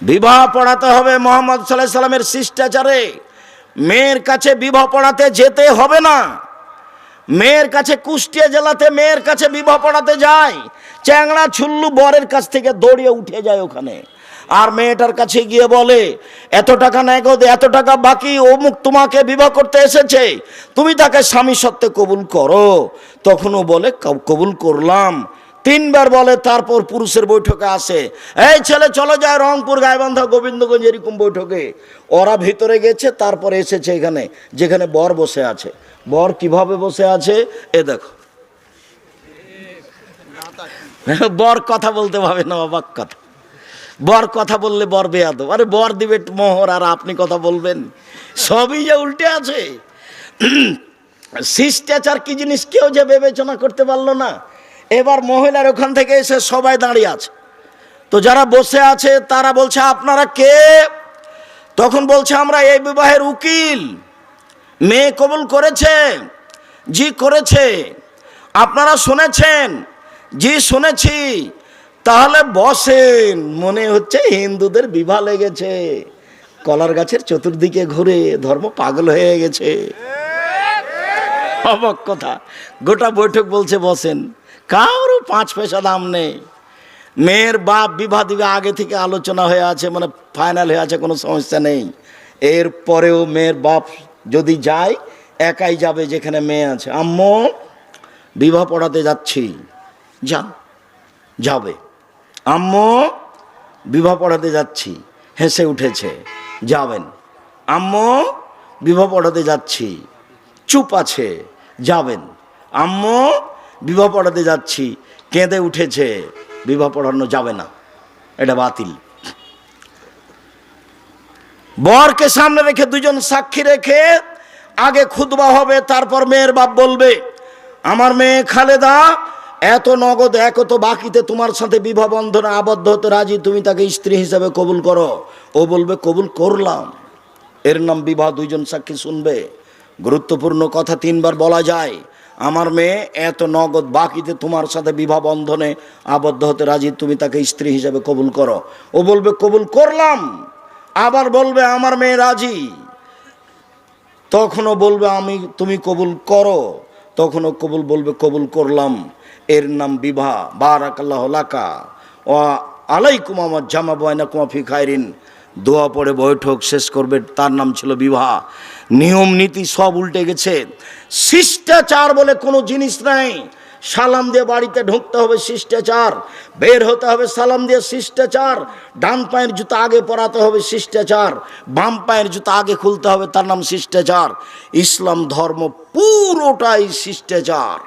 বিবাহ পড়াতে হবে মুহাম্মদ সাল্লাল্লাহু আলাইহি সাল্লামের শিষ্টাচারে। মেয়ের কাছে বিবাহ পড়াতে যেতে হবে না। মেয়ের কাছে কুষ্টিয়া জেলাতে মেয়ের কাছে বিবাহ পড়াতে যায়, চ্যাংড়া ছুল্লু বরের কাছ থেকে দৌড়িয়ে উঠে যায় ওখানে। আর মেয়েটার কাছে গিয়ে বলে, এত টাকা নগদ, এত টাকা বাকি, অমুক তোমাকে বিবাহ করতে এসেছে, তুমি তাকে স্বামী সত্ত্বে কবুল করো। তখনও বলে কবুল করলাম। তিনবার বলে, তারপর পুরুষের বৈঠকে আসে, এই ছেলে চলো যায় রংপুর, গাইবান্ধা, গোবিন্দগঞ্জ, এরকম বৈঠকে। ওরা ভিতরে গেছে, তারপরে এসেছে এখানে, যেখানে বর বসে আছে। বর কিভাবে বসে আছে এ দেখো। বর কথা বলতে পারবে না, অবাক কথা। বর কথা বললে বর বেয়াদব। আরে বর দিবে মোহর আর আপনি কথা বলবেন, সবই যে উল্টে আছে। শিষ্টাচার কি জিনিস কেউ যে বিবেচনা করতে পারলো না। এবার মহিলার ওখান থেকে এসে সবাই দাঁড়িয়ে আছে, তো যারা বসে আছে তারা বলছে, আপনারা কে? তখন বলছে, আমরা এই বিবাহের উকিল। মেয়ে কবুল করেছে? জি করেছে। আপনারা শুনেছেন? জি শুনেছি। তাহলে বসেন। মনে হচ্ছে হিন্দুদের বিবাহ লেগেছে, কলার গাছের চতুর্দিকে ঘুরে ধর্ম পাগল হয়ে গেছে। অবাক কথা, গোটা বৈঠক বলছে বসেন, কারো 5 পয়সা দাম নেই। মেয়ের বাপ বিবাহ দিবে আগে থেকে আলোচনা হয়ে আছে, মানে ফাইনাল হয়ে আছে, কোনো সমস্যা নেই। এরপরেও মেয়ের বাপ যদি যায়, একাই যাবে যেখানে মেয়ে আছে। আম্মু বিবাহ পড়াতে যাচ্ছি, যান। যাবে। আম্মু বিবাহ পড়াতে যাচ্ছি, হেসে উঠেছে, যাবেন। আম্মু বিবাহ পড়াতে যাচ্ছি, চুপ আছে, যাবেন। আম্মু বিবাহ পড়াতে যাচ্ছি, কেঁদে উঠেছে, বিবাহ পড়ানো যাবে না, এটা বাতিল। বরকে সামনে রেখে, দুজন সাক্ষী রেখে আগে খুতবা হবে, তারপর মেয়ের বাপ বলবে, আমার মেয়ে খালেদা এত নগদ এত বাকিতে তোমার সাথে বিবাহ বন্ধনে আবদ্ধ হতে রাজি, তুমি তাকে স্ত্রী হিসেবে কবুল করো। ও বলবে কবুল করলাম। এর নাম বিবাহ। দুইজন সাক্ষী শুনবে। গুরুত্বপূর্ণ কথা 3 বার বলা যায়, আমার মেয়ে এত নগদ বাকিতে তোমার সাথে বিবাহ বন্ধনে আবদ্ধ হতে রাজি, তুমি তাকে স্ত্রী হিসেবে কবুল করো। ও বলবে কবুল করলাম। আবার বলবে আমার মেয়ে রাজি। তখনও বলবে তুমি কবুল করো। তখনও কবুল বলবে কবুল করলাম। এর নাম বিবাহ। বারাকাল্লাহু লাকা ওয়া আলাইকুম আমার জামা বাইনাকুম ফি খায়রিন। দোয়া পড়ে বৈঠক শেষ করবে, তার নাম ছিল বিবাহ। নিয়ম নীতি সব উল্টে গেছে। শিষ্টাচার বলে কোনো জিনিস নাই। সালাম দিয়ে বাড়িতে ঢুকতে হবে, শিষ্টাচার। বের হতে হবে সালাম দিয়ে, শিষ্টাচার। ডান পায়ের জুতা আগে পরাতে হবে, শিষ্টাচার। বাম পায়ের জুতা আগে খুলতে হবে, তার নাম শিষ্টাচার। ইসলাম ধর্ম পুরোটাই শিষ্টাচার।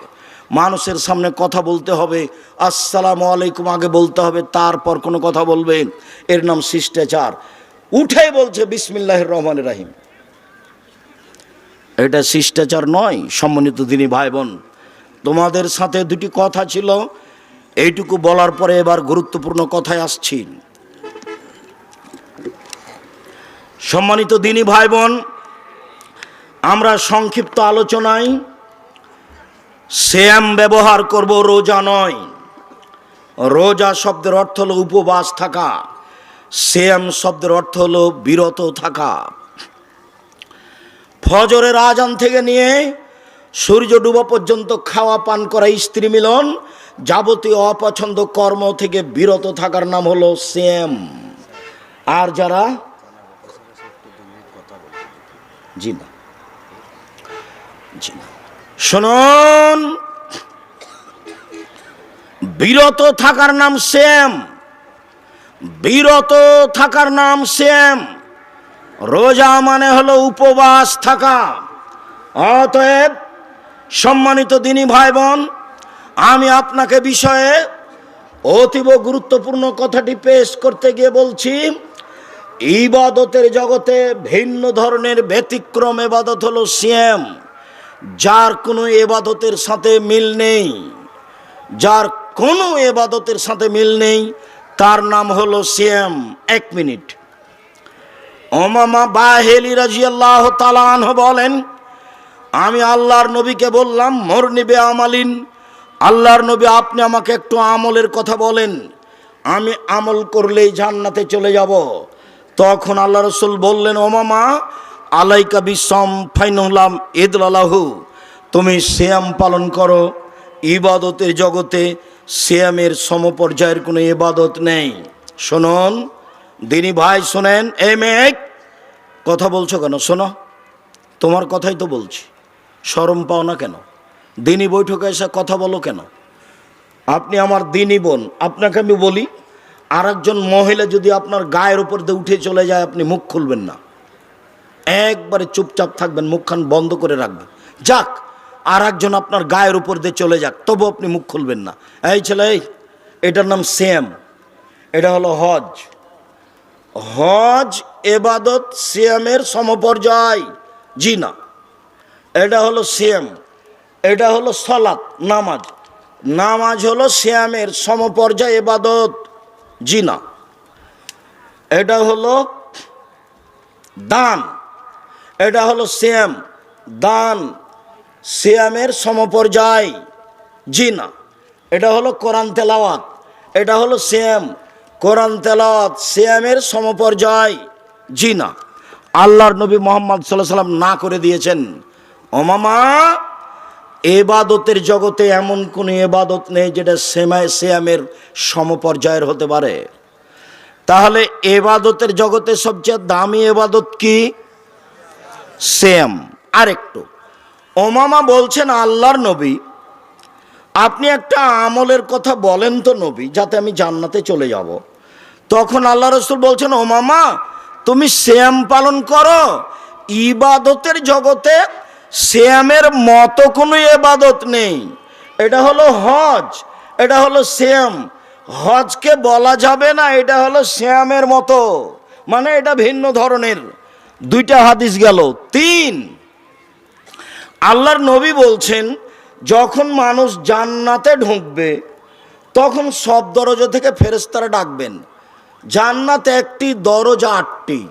মানুষের সামনে কথা বলতে হবে, আসসালামু আলাইকুম আগে বলতে হবে, তারপর কোনো কথা বলবেন, এর নাম শিষ্টাচার। উঠে বলছে বিসমিল্লাহির রহমানির রহিম, এটা শিষ্টাচার নয়। সম্মানিত দিনী ভাই বোন, তোমাদের সাথে 2টি কথা ছিল, এইটুকু বলার পরে এবার গুরুত্বপূর্ণ কথায় আসছি। সম্মানিত দিনী ভাই বোন, আমরা সংক্ষিপ্ত আলোচনায় সিয়াম ব্যবহার করব, রোজা নয়। রোজা শব্দের অর্থ হলো উপবাস থাকা, সিয়াম শব্দের অর্থ হলো বিরত থাকা। ফজরের আজান থেকে নিয়ে সূর্য ডুবা পর্যন্ত খাওয়া পান করা, স্ত্রী মিলন, যাবতীয় অপছন্দ কর্ম থেকে বিরত থাকার নাম হলো সিয়াম। আর যারা জি না শুনুন, বিরত থাকার নাম সিয়াম। বিরত থাকার নাম সিয়াম। রোজা মানে হলো উপবাস থাকা। অতএব সম্মানিত দিনী ভাই বোন, আমি আপনাকে বিষয়ে অতীব গুরুত্বপূর্ণ কথাটি পেশ করতে গিয়ে বলছি, ইবাদতের জগতে ভিন্ন ধরনের ব্যতিক্রম ইবাদত হলো সিয়াম। যার কোনো ইবাদতের সাথে মিল নেই, যার কোনো ইবাদতের সাথে মিল নেই, তার নাম হলো সিয়াম। 1 মিনিট। উমামা বাহিলি রাদিয়াল্লাহু তাআলা আনহু বলেন, আমি আল্লাহর নবীকে বললাম, মরনি বে আমালিন, আল্লাহর নবী আপনি আমাকে একটু আমলের কথা বলেন। আমি আমল করলেই জান্নাতে চলে যাব। তখন আল্লাহ রসুল বললেন, ও মামা আলাইকা বিসম ফাইনলাম ইদলালাহু, তুমি সিয়াম পালন করো। ইবাদতের জগতে সিয়ামের সমপর্যায়ের কোনো ইবাদত নেই। শুনুন দিনী ভাই, শোনেন। এই মেয়ে কথা বলছো কেন? শোনো, তোমার কথাই তো বলছি, শরম পাও না কেন? দিনী বৈঠকে এসে কথা বলো কেন? আপনি আমার দিনী বোন, আপনাকে আমি বলি, আর একজন মহিলা যদি আপনার গায়ের উপর দিয়ে উঠে চলে যায়, আপনি মুখ খুলবেন না, একবারে চুপচাপ থাকবেন, মুখখান বন্ধ করে রাখবেন। যাক, আর একজন আপনার গায়ের উপর দিয়ে চলে যাক, তবু আপনি মুখ খুলবেন না। এই ছেলে, এটার নাম সিয়াম, এটা হলো হজ। হজ এবাদত সিয়ামের সমপর্যায়, জি না। এটা হলো সিয়াম, এটা হলো সালাত, নামাজ। নামাজ হলো সিয়ামের সমপর্যায় এবাদত, জি না। এটা হলো দান, এটা হলো সিয়াম, দান সিয়ামের সমপর্যায়, জি না। এটা হলো কোরআন তেলাওয়াত, এটা হলো সিয়াম, কোরআন তেলাওয়াত সিয়ামের সমপর্যায়, জি না। আল্লাহর নবী মুহাম্মদ সাল্লাল্লাহু আলাইহি সাল্লাম না করে দিয়েছেন, ও মামা এবাদতের জগতে এমন কোন এবাদত নেই যেটা সিয়ামের সমপর্যায়ের হতে পারে। তাহলে এবাদতের জগতে সবচেয়ে দামি এবাদত কি? সিয়াম। আরেকটু, ও মামা বলছেন আল্লাহর নবী, আপনি একটা আমলের কথা বলেন তো নবী, যাতে আমি জান্নাতে চলে যাব। তখন আল্লাহ রসুল বলছেন, ও মামা তুমি সিয়াম পালন করো। ইবাদতের জগতে সিয়ামের মতো কোনো ইবাদত নেই। এটা হলো হজ, এটা হলো সিয়াম। হজকে বলা যাবে না এটা হলো সিয়ামের মতো, মানে এটা ভিন্ন ধরনের। দুইটা হাদিস গেল। তিন, আল্লাহর নবী বলছেন যখন মানুষ জান্নাতে ঢুকবে তখন সব দরজা থেকে ফেরেশতারা ডাকবেন। জান্নাতে একটি দরজা 8টি,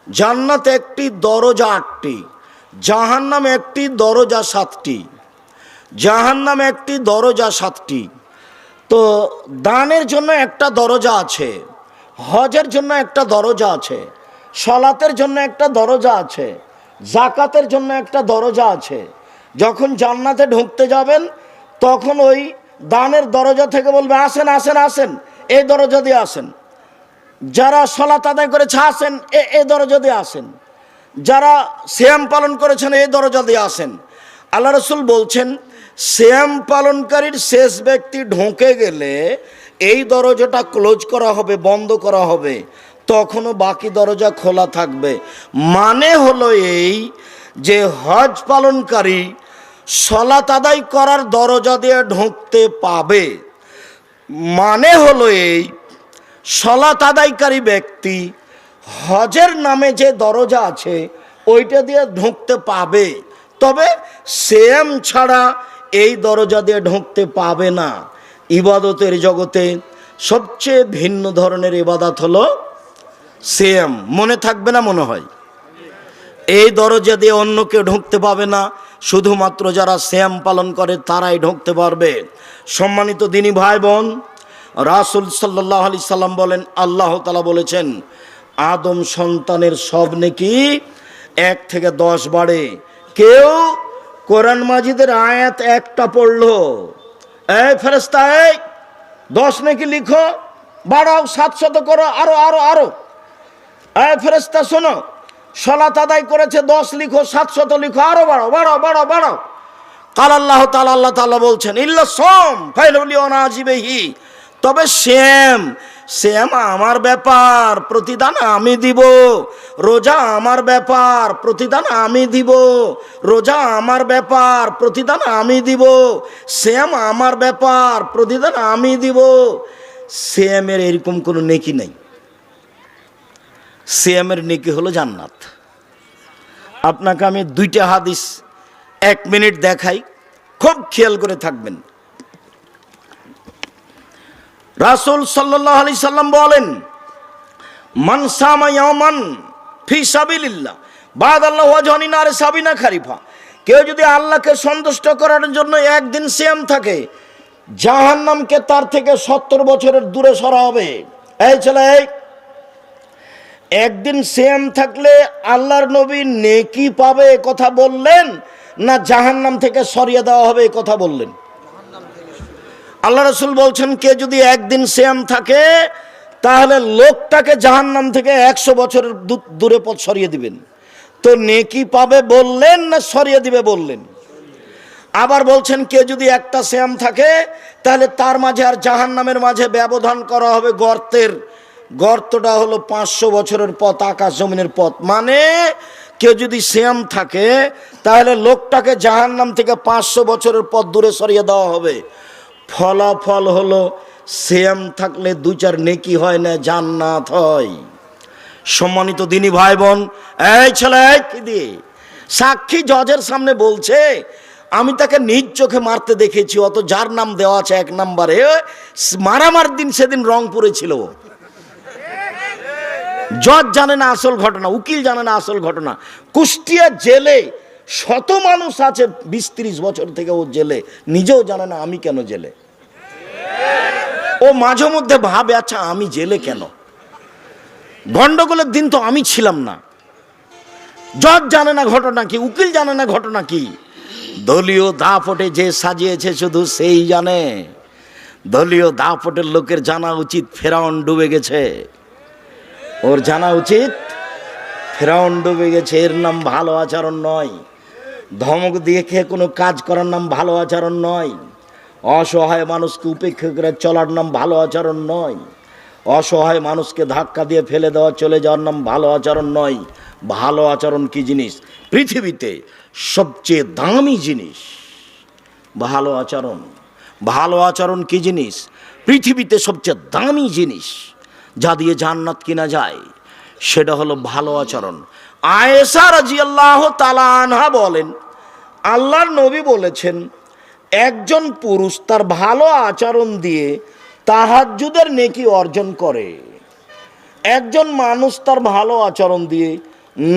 জান্নাতে একটি দরজা 8টি, জাহান্নামে একটি দরজা 7টি, জাহান্নামে একটি দরজা 7টি। তো দানের জন্য একটা দরজা আছে, হজের জন্য একটা দরজা আছে, সালাতের জন্য একটা দরজা আছে, জাকাতের জন্য একটা দরজা আছে। যখন জান্নাতে ঢুকতে যাবেন তখন ওই দানের দরজা থেকে বলবে, আসেন আসেন আসেন, এই দরজা দিয়ে আসেন। যারা সালাত আদায় করেছে আসেন, এই দরজা দিয়ে আসেন। যারা সিয়াম পালন করেছেন এই দরজা দিয়ে আসেন। আল্লাহ রসুল বলছেন সিয়াম পালনকারীর শেষ ব্যক্তি ঢুকে গেলে এই দরজাটা ক্লোজ করা হবে, বন্ধ করা হবে, তখনও বাকি দরজা খোলা থাকবে। মানে হলো এই যে হজ পালনকারী সালাত আদায় করার দরজা দিয়ে ঢুকতে পাবে। মানে হলো এই, সালাত আদায়কারী ব্যক্তি হজের নামে যে দরজা আছে ওইটা দিয়ে ঢুকতে পাবে, তবে সিয়াম ছাড়া এই দরজা দিয়ে ঢুকতে পাবে না। ইবাদতের জগতে সবচেয়ে ভিন্ন ধরনের ইবাদত হলো সিয়াম। মনে থাকবে না মনে হয়? এই দরজা দিয়ে অন্য কেউ ঢুকতে পাবে না, শুধুমাত্র যারা সিয়াম পালন করে তারাই ঢুকতে পারবে। সম্মানিত দিনী ভাই বোন, রাসূল সাল্লাল্লাহু আলাইহি সাল্লাম বলেন, আল্লাহ তাআলা বলেছেন আদম সন্তানের সব নেকি 1 থেকে 10 বাড়ে। কেউ কোরআন মাজিদের আয়াত একটা পড়লো, এই ফেরেশতা এই 10 নেকি লিখো, বাড়াও 700 করো, আরো আরো আরো। এই ফেরেশতা শোনো, সালাত আদায় করেছে 10 লিখো, 700 লিখো, আরো বাড়াও বাড়াও বাড়াও বাড়াও। কাল আল্লাহ তাআলা, আল্লাহ তাআলা বলছেন ইল্লা সোম ফাইলুলি ওয়ানাজিবিহি, তবে শ্যাম, শ্যাম আমার ব্যাপার, প্রতিদান আমি দিব। রোজা আমার ব্যাপার, প্রতিদান আমি দিব। রোজা আমার ব্যাপার, প্রতিদান আমি দিব। শ্যাম আমার ব্যাপার, প্রতিদান আমি দিব। শ্যামের এরকম কোনো নেকি নেই। শ্যামের নেকি হলো জান্নাত। আপনাকে আমি 2টা হাদিস 1 মিনিট দেখাই, খুব খেয়াল করে থাকবেন। রাসূল সাল্লাল্লাহু আলাইহি সাল্লাম বলেন, মান সামা ইয়াওমান ফি সাবিলিল্লাহ বাদাল্লাহু ওয়াজহানি নারে সাবিনা খারিফা। কেউ যদি আল্লাহকে সন্তুষ্ট করার জন্য একদিন সিয়াম থাকে, জাহান্নামকে তার থেকে 70 বছরের দূরে সরা হবে। এই ছেলে, একদিন সিয়াম থাকলে আল্লাহর নবী নেকি পাবে কথা বললেন, না জাহান্নাম থেকে সরিয়ে দেওয়া হবে কথা বললেন? আল্লাহ রাসূল বলছেন, কে যদি একদিন সিয়াম থাকে তাহলে লোকটাকে জাহান্নাম থেকে 100 বছরের দূরে পথ সরিয়ে দিবেন। তো নেকি পাবে বললেন না সরিয়ে দিবে বললেন? আবার বলছেন, কে যদি একটা সিয়াম থাকে তাহলে তার মাঝে আর জাহান্নামের মাঝে ব্যবধান করা হবে গর্তের। গর্তটা হলো 500 বছরের পথ, আকাশ জমিনের পথ। মানে কেউ যদি সিয়াম থাকে তাহলে লোকটাকে জাহান্নাম থেকে 500 বছরের পথ দূরে সরিয়ে দেওয়া হবে। ফলাফল হলো সিয়াম থাকলে 2-4 নেকি হয় না, জান্নাত হয়। সম্মানিত দিনী ভাই বোন, এই ছেলে কি দিয়ে সাক্ষী জজের সামনে বলছে, আমি তাকে নিজ চোখে মারতে দেখেছি, অত যার নাম দেওয়া আছে 1 নম্বরে, মারামার দিন সেদিন রংপুরে ছিল। জজ জানে না আসল ঘটনা, উকিল জানে না আসল ঘটনা। কুষ্টিয়া জেলে শত মানুষ আছে 20-30 বছর থেকে ও জেলে, নিজেও জানে না আমি কেন জেলে। ও মাঝে মধ্যে ভাবে, আচ্ছা আমি জেলে কেন? গন্ডগোলের দিন তো আমি ছিলাম না। জজ জানে না ঘটনা কি, উকিল জানে না ঘটনা কি। দলীয় দাপটে যে সাজিয়েছে শুধু সেই জানে। দলীয় দাপটের লোকের জানা উচিত ফেরাউন ডুবে গেছে। ওর জানা উচিত ফেরাউন ডুবে গেছে। এর নাম ভালো আচরণ নয়। ধমক দিয়ে খেয়ে কোনো কাজ করার নাম ভালো আচরণ নয়। অসহায় মানুষকে উপেক্ষা করে চলার নাম ভালো আচরণ নয়। অসহায় মানুষকে ধাক্কা দিয়ে ফেলে দেওয়া, চলে যাওয়ার নাম ভালো আচরণ নয়। ভালো আচরণ কি জিনিস? পৃথিবীতে সবচেয়ে দামি জিনিস ভালো আচরণ। ভালো আচরণ কি জিনিস? পৃথিবীতে সবচেয়ে দামি জিনিস, যা দিয়ে জান্নাত কিনা যায়, সেটা হলো ভালো আচরণ। আয়েশা রাদিয়াল্লাহু তাআলা আনহা বলেন, আল্লাহর নবী বলেছেন, একজন পুরুষ তার ভালো আচরণ দিয়ে তাহাজ্জুদের নেকি অর্জন করে। একজন মানুষ তার ভালো আচরণ দিয়ে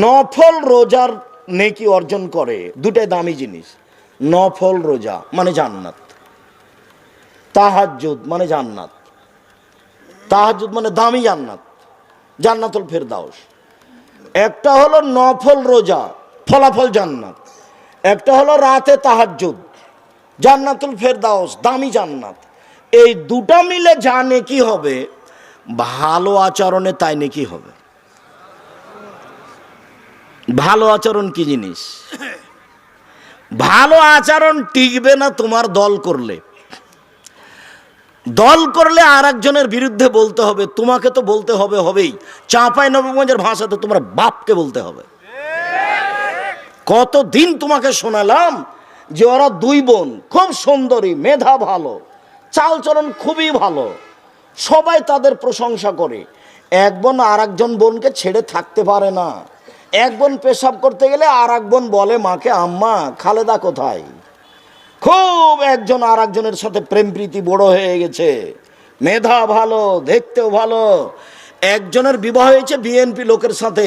নফল রোজার নেকি অর্জন করে। দুটাই দামি জিনিস। নফল রোজা মানে জান্নাত, তাহাজ্জুদ মানে জান্নাত। তাহাজ্জুদ মানে দামি জান্নাত, জান্নাতুল ফেরদাউস। একটা হলো নফল রোজা, ফলাফল জান্নাত। একটা হলো রাতে তাহাজ্জুদ, জান্নাতুল ফেরদাউস, দামি জান্নাত। এই দুটা মিলে যা নেকি হবে, ভালো আচরণে তাই নেকি হবে। ভালো আচরণ কি জিনিস? ভালো আচরণ টিকবে না তোমার দল করলে। দল করলে আর একজনের বিরুদ্ধে বলতে হবে, তোমাকে তো বলতে হবে হবেই। চাঁপাইনবাবগঞ্জের ভাষাতে তোমার বাপকে বলতে হবে। কতদিন তোমাকে শোনালাম যে ওরা 2 বোন খুব সুন্দরী, মেধা ভালো, চালচলন খুবই ভালো, সবাই তাদের প্রশংসা করে। এক বোন আর একজন বোনকে ছেড়ে থাকতে পারে না। এক বোন পেশাব করতে গেলে আর এক বোন বলে মাকে, আম্মা খালেদা কোথায়? খুব একজন আর একজনের সাথে প্রেম প্রীতি বড় হয়ে গেছে। মেধা ভালো, দেখতেও ভালো। একজনের বিবাহ হয়েছে বিএনপি লোকের সাথে,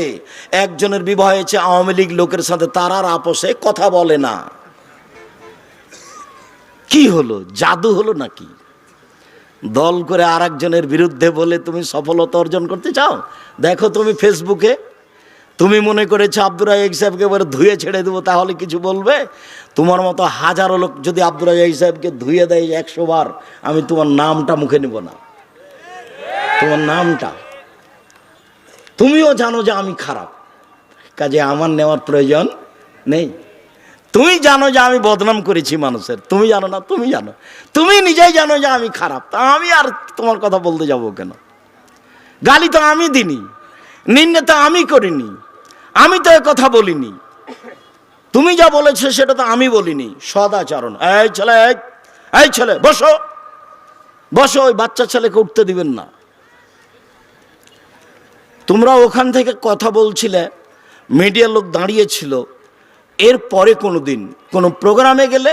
একজনের বিবাহ হয়েছে আওয়ামী লীগ লোকের সাথে। তারা আর আপোষে কথা বলে না। কি হলো? জাদু হলো নাকি? দল করে আর একজনের বিরুদ্ধে বলে তুমি সফলতা অর্জন করতে চাও? দেখো তুমি ফেসবুকে, তুমি মনে করেছো আব্দুর রাজ্জাক সাহেবকে এবারে ধুয়ে ছেড়ে দেবো তাহলে কিছু বলবে? তোমার মতো হাজারো লোক যদি আব্দুর রাজ্জাক সাহেবকে ধুয়ে দেয় 100 বার, আমি তোমার নামটা মুখে নেব না। তোমার নামটা, তুমিও জানো যে আমি খারাপ, কাজে আমার নেওয়ার প্রয়োজন নেই। তুমি জানো যে আমি বদনাম করেছি মানুষের, তুমি জানো না? তুমি জানো, তুমি নিজেই জানো যে আমি খারাপ, তা আমি আর তোমার কথা বলতে যাব কেন? গালি তো আমি দিনি, নিন্দে তো আমি করিনি, আমি তো এ কথা বলিনি। তুমি যা বলেছো সেটা তো আমি বলিনি। সদাচরণ। এই ছেলে, এই ছেলে বসো, বসো। ওই বাচ্চা ছেলেকে উঠতে দিবেন না। তোমরা ওখান থেকে কথা বলছিলে, মিডিয়ার লোক দাঁড়িয়েছিল। এর পরে কোনো দিন কোনো প্রোগ্রামে গেলে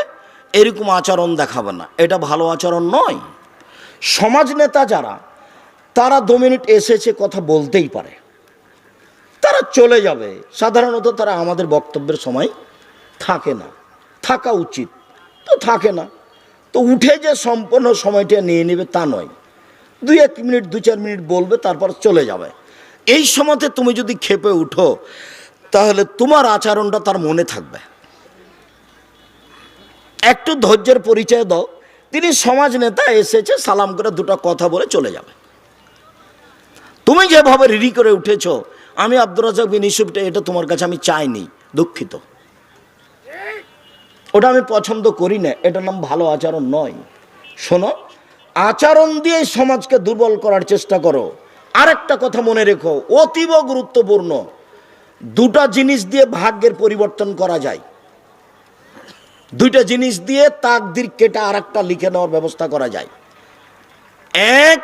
এরকম আচরণ দেখাবে না, এটা ভালো আচরণ নয়। সমাজ নেতা যারা, তারা 2 মিনিট এসেছে কথা বলতেই পারে, তারা চলে যাবে। সাধারণত তারা আমাদের বক্তব্যের সময় থাকে না, থাকা উচিত তো থাকে না। তো উঠে যে সম্পূর্ণ সময়টা নিয়ে নেবে তা নয়, 2-1 মিনিট 2-4 মিনিট বলবে, তারপর চলে যাবে। এই সময়তে তুমি যদি খেপে উঠো তাহলে তোমার আচরণটা তার মনে থাকবে। একটু ধৈর্যের পরিচয় দাও, তিনি সমাজ নেতা এসেছে, সালাম করে 2টা কথা বলে চলে যাবে। তুমি যেভাবে রিডি করে উঠেছ, আমি আব্দুর রাজ্জাক বিন ইউসুফটা, এটা তোমার কাছে আমি চাইনি, দুঃখিত, ওটা আমি পছন্দ করি না, এটার নাম ভালো আচরণ নয়। শোনো, আচরণ দিয়ে সমাজকে দুর্বল করার চেষ্টা করো। আরেকটা কথা মনে রেখো, অতীব গুরুত্বপূর্ণ, 2টা জিনিস দিয়ে ভাগ্যের পরিবর্তন করা যায়। 2টা জিনিস দিয়ে তাকদির কেটে আরেকটা লিখে নেওয়ার ব্যবস্থা করা যায়। 1,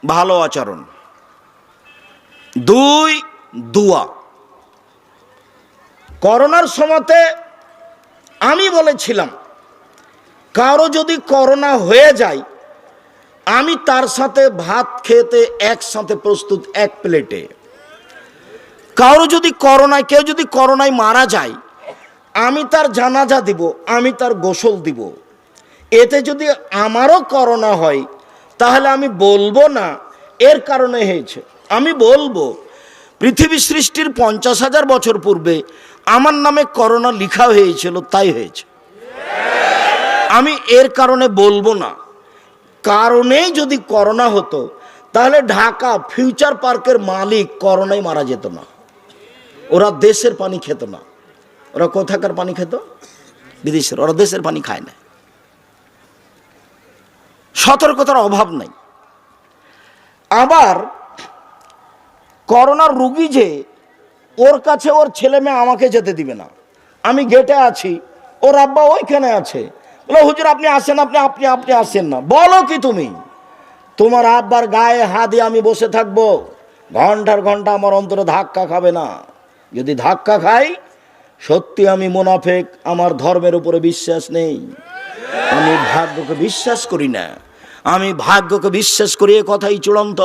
ভালো আচরণ, 2, দোয়া। করোনার সময়তে আমি বলেছিলাম, কারো যদি করোনা হয়ে যায়, আমি তার সাথে ভাত খেতে একসাথে প্রস্তুত, 1 প্লেটে। কারো যদি করোনায়, কেউ যদি করোনায় মারা যায়, আমি তার জানাজা দিব, আমি তার গোসল দিব। এতে যদি আমারও করোনা হয়, তাহলে আমি বলবো না এর কারণে হয়েছে, আমি বলবো পৃথিবী সৃষ্টির 50,000 বছর পূর্বে আমার নামে করোনা লিখা হয়েছিল, তাই হয়েছে। আমি এর কারণে বলবো না। কারণেই যদি করোনা হতো, তাহলে ঢাকা ফিউচার পার্কের মালিক করোনায় মারা যেত না। ওরা দেশের পানি খেত না। ওরা কোথাকার পানি খেত? বিদেশের। ওরা দেশের পানি খায় না। সতর্কতার অভাব নাই। আবার করোনার রুগী যে, ওর কাছে ওর ছেলে মেয়ে আমাকে যেতে দিবে না। আমি গেটে আছি, ওর আব্বা ওইখানে আছে, বলো হুজুর আপনি আসেন, আপনি আসেন না। বলো কি তুমি? তোমার আব্বার গায়ে হাত দিয়ে আমি বসে থাকবো, ঘন্টার ঘন্টা আমার অন্তরে ধাক্কা খাবে না। যদি ধাক্কা খাই, সত্যি আমি মুনাফেক, আমার ধর্মের উপরে বিশ্বাস নেই, আমি ভাগ্যকে বিশ্বাস করি না। আমি ভাগ্যকে বিশ্বাস করি, এ কথাই চূড়ান্ত।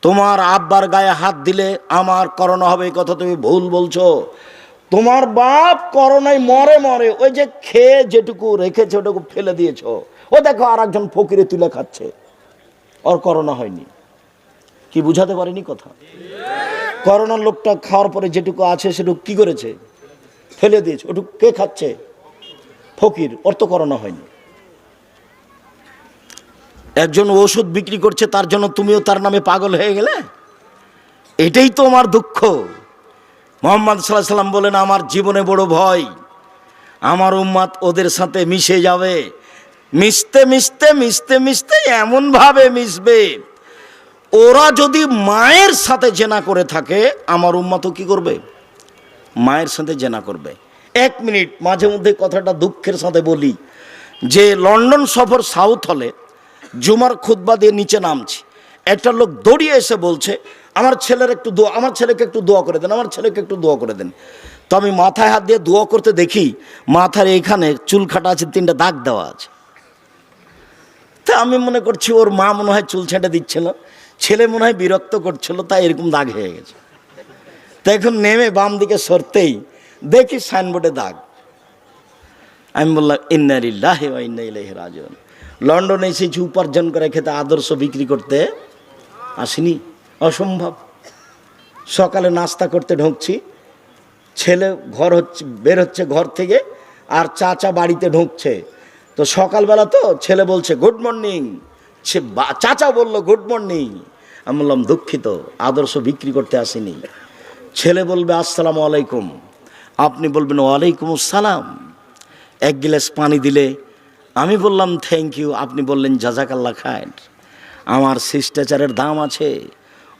তোমার আব্বার গায়ে হাত দিলে আমার করোনা হবে, এই কথা তুমি ভুল বলছো। তোমার বাপ করোনায় মরে, ওই যে খেয়ে যেটুকু রেখেছে ওটুকু ফেলে দিয়েছ। ও দেখো আর একজন ফকিরে তুলে খাচ্ছে, ওর করোনা হয়নি। কি বুঝাতে পারিনি কথা? করোনার লোকটা খাওয়ার পরে যেটুকু আছে সেটুকু কি করেছে? ফেলে দিয়েছে। ওটুকু কে খাচ্ছে? ফকির, ওর তো করোনা হয়নি। একজন ওষুধ বিক্রি করছে, তার জন্য তুমিও তার নামে পাগল হয়ে গেলে। এটাই তো আমার দুঃখ। মুহাম্মদ সাল্লাল্লাহু আলাইহি সাল্লাম বলেন, আমার জীবনে বড় ভয়, আমার উম্মত ওদের সাথে মিশে যাবে। মিশতে মিশতে মিশতে মিশতে এমনভাবে মিশবে, ওরা যদি মায়ের সাথে জেনা করে থাকে, আমার উম্মতও কি করবে? মায়ের সাথে জেনা করবে। 1 মিনিট মাঝে মধ্যে কথাটা দুঃখের সাথে বলি, যে লন্ডন সফর সাউথ হলে জুমার খুতবা দিয়ে নিচে নামছি, একটা লোক দৌড়িয়ে এসে বলছে, আমার ছেলেকে একটু দোয়া করে দেন, আমার ছেলেকে একটু দোয়া করে দেন। তো আমি মাথায় হাত দিয়ে দোয়া করতে দেখি, মাথার এইখানে চুল কাটা আছে, 3টা দাগ দেওয়া আছে। তা আমি মনে করছি ওর মা মনে হয় চুল ছেঁটে দিচ্ছিল, ছেলে মনে হয় বিরক্ত করছিল, তাই এরকম দাগ হয়ে গেছে। তো এখন নেমে বাম দিকে সরতেই দেখি সাইনবোর্ডে দাগ। আমি বললাম, ইন্না লিল্লাহি ওয়া ইন্না ইলাইহি রাজিউন। লন্ডনে এসেছি উপার্জন করে খেতে, আদর্শ বিক্রি করতে আসিনি, অসম্ভব। সকালে নাস্তা করতে ঢুকছি, ছেলে বের হচ্ছে ঘর থেকে, আর চাচা বাড়িতে ঢুকছে। তো সকালবেলা তো ছেলে বলছে গুড মর্নিং, চাচা বললো গুড মর্নিং। আমি বললাম দুঃখিত, আদর্শ বিক্রি করতে আসিনি। ছেলে বলবে আসসালামু আলাইকুম, আপনি বলবেন ওয়ালাইকুম আসসালাম। 1 গ্লাস পানি দিলে আমি বললাম থ্যাংক ইউ, আপনি বললেন জাজাকাল্লাহ খায়ের। আমার শিষ্টাচারের দাম আছে,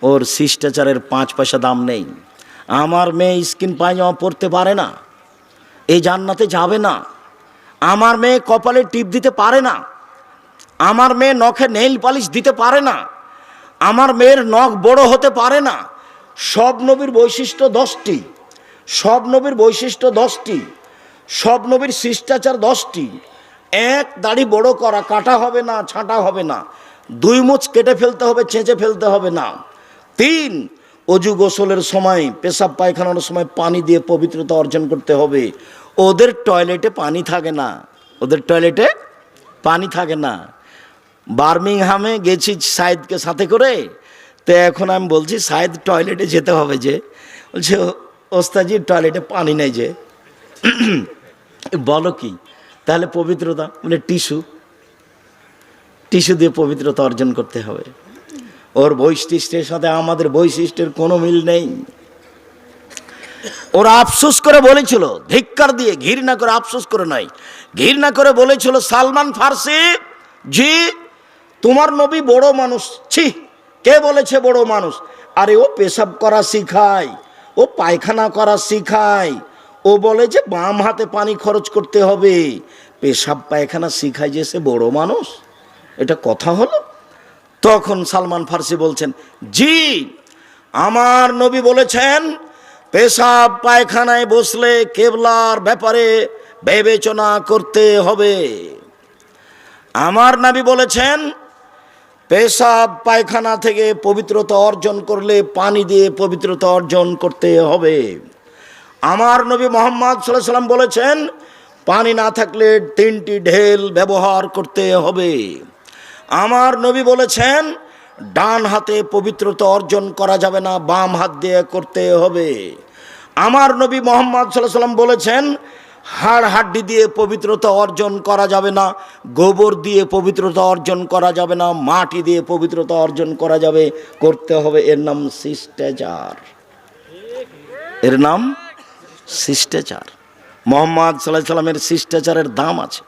ওর শিষ্টাচারের 5 পয়সা দাম নেই। আমার মেয়ে স্কিন পায়জামা পরতে পারে না, এই জান্নাতে যাবে না। আমার মেয়ে কপালে টিপ দিতে পারে না, আমার মেয়ে নখে নেইল পালিশ দিতে পারে না, আমার মেয়ের নখ বড় হতে পারে না। সব নবীর বৈশিষ্ট্য 10টি, সব নবীর বৈশিষ্ট্য 10টি, সব নবীর শিষ্টাচার 10টি। 1, দাড়ি বড় করা, কাটা হবে না, ছাঁটা হবে না। 2, মুছ কেটে ফেলতে হবে, চেঁচে ফেলতে হবে না। 3, অজু গোসলের সময়, পেশাব পায়খানার সময় পানি দিয়ে পবিত্রতা অর্জন করতে হবে। ওদের টয়লেটে পানি থাকে না, ওদের টয়লেটে পানি থাকে না। বার্মিংহামে গেছি সাইদকে সাথে করে, তো এখন আমি বলছি সাইদ টয়লেটে যেতে হবে, যে বলছে ওস্তাজির টয়লেটে পানি নেই যে। বলো কি, তাহলে পবিত্রতা মানে টিস্যু দিয়ে পবিত্রতা অর্জন করতে হবে। ওর বৈশিষ্ট্যের সাথে আমাদের বৈশিষ্ট্যের কোনো মিল নেই। ওরা আফসোস করে বলেছিল, ধিক্কার দিয়ে, ঘৃণা করে, আফসোস করে নয়, ঘৃণা করে বলেছিল, সালমান ফার্সি জি তোমার নবী বড় মানুষ। ছি, কে বলেছে বড় মানুষ? আরে ও পেশাব করা শিখায়, ও পায়খানা করা শিখায়, ও বলে যে বাম হাতে পানি খরচ করতে হবে, পেশাব পায়খানা শিখায় যে সে বড় মানুষ? এটা কথা হলো? তখন সালমান ফার্সি বলছেন, জি আমার নবী বলেছেন পেশাব পায়খানায় বসলে কেবলার ব্যাপারে বিবেচনা করতে হবে। আমার নবী বলেছেন পেশাব পায়খানা থেকে পবিত্রতা অর্জন করলে পানি দিয়ে পবিত্রতা অর্জন করতে হবে। আমার নবী মুহাম্মদ সাল্লাল্লাহু আলাইহি সাল্লাম বলেছেন পানি না থাকলে 3টি ঢেল ব্যবহার করতে হবে। আমার নবী বলেছেন ডান হাতে পবিত্রতা অর্জন করা যাবে না, বাম হাত দিয়ে করতে হবে। আমার নবী মুহাম্মদ সাল্লাল্লাহু আলাইহি সাল্লাম বলেছেন হাড় হাড্ডি দিয়ে পবিত্রতা অর্জন করা যাবে না, গোবর দিয়ে পবিত্রতা অর্জন করা যাবে না, মাটি দিয়ে পবিত্রতা অর্জন করা যাবে, করতে হবে। এর নাম শিষ্টাচার, এর নাম শিষ্টাচার। মুহাম্মদ সাল্লাল্লাহু আলাইহি সাল্লামের শিষ্টাচারের দাম আছে।